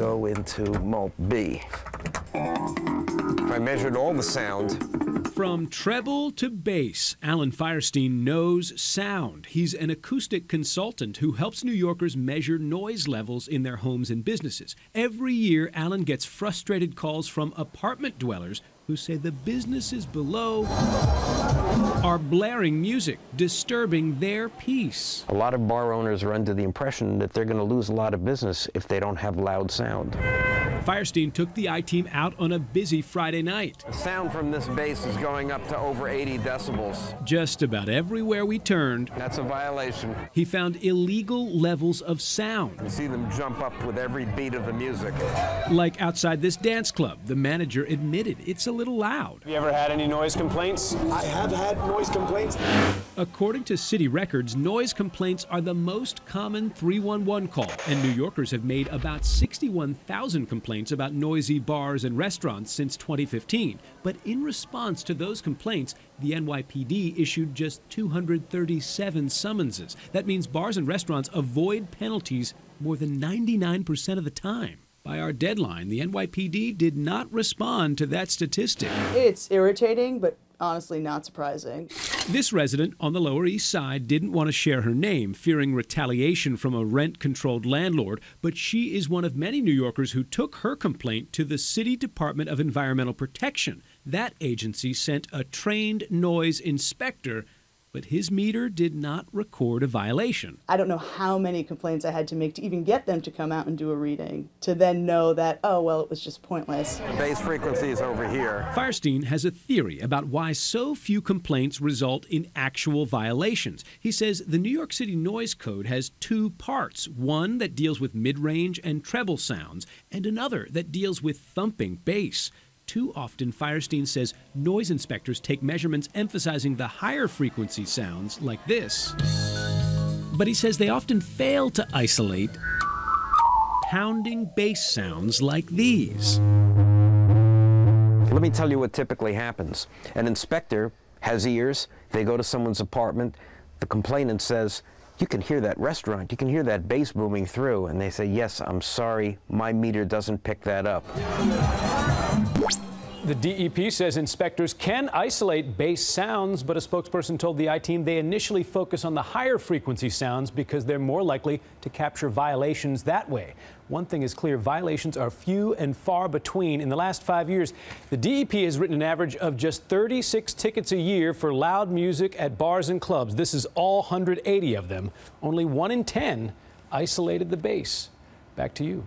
go into mult B. I measured all the sound. From treble to bass, Alan Firestein knows sound. He's an acoustic consultant who helps New Yorkers measure noise levels in their homes and businesses. Every year, Alan gets frustrated calls from apartment dwellers who say the businesses below are blaring music, disturbing their peace. A lot of bar owners are under the impression that they're going to lose a lot of business if they don't have loud sound. Firestein took the I-Team out on a busy Friday night. The sound from this bass is going up to over 80 decibels. Just about everywhere we turned, That's a violation. he found illegal levels of sound. You see them jump up with every beat of the music. Like outside this dance club, the manager admitted it's a little loud. Have you ever had any noise complaints? I have had noise complaints. According to city records, noise complaints are the most common 311 call, and New Yorkers have made about 61,000 complaints about noisy bars and restaurants since 2015. But in response to those complaints, the NYPD issued just 237 summonses. That means bars and restaurants avoid penalties more than 99% of the time. By our deadline, the NYPD did not respond to that statistic. It's irritating, but honestly not surprising. This resident on the Lower East Side didn't want to share her name, fearing retaliation from a rent-controlled landlord, but she is one of many New Yorkers who took her complaint to the City Department of Environmental Protection. That agency sent a trained noise inspector, but his meter did not record a violation. I don't know how many complaints I had to make to even get them to come out and do a reading, to then know that, oh, well, it was just pointless. The bass frequency is over here. Firestein has a theory about why so few complaints result in actual violations. He says the New York City Noise Code has two parts, one that deals with mid-range and treble sounds, and another that deals with thumping bass. Too often, Firestein says noise inspectors take measurements emphasizing the higher frequency sounds like this. But he says they often fail to isolate pounding bass sounds like these. Let me tell you what typically happens. An inspector has ears. They go to someone's apartment. The complainant says, "You can hear that restaurant. You can hear that bass booming through." And they say, "Yes, I'm sorry. My meter doesn't pick that up." The DEP says inspectors can isolate bass sounds, but a spokesperson told the I-Team they initially focus on the higher frequency sounds because they're more likely to capture violations that way. One thing is clear, violations are few and far between. In the last 5 years, the DEP has written an average of just 36 tickets a year for loud music at bars and clubs. This is all 180 of them. Only 1 in 10 isolated the bass. Back to you.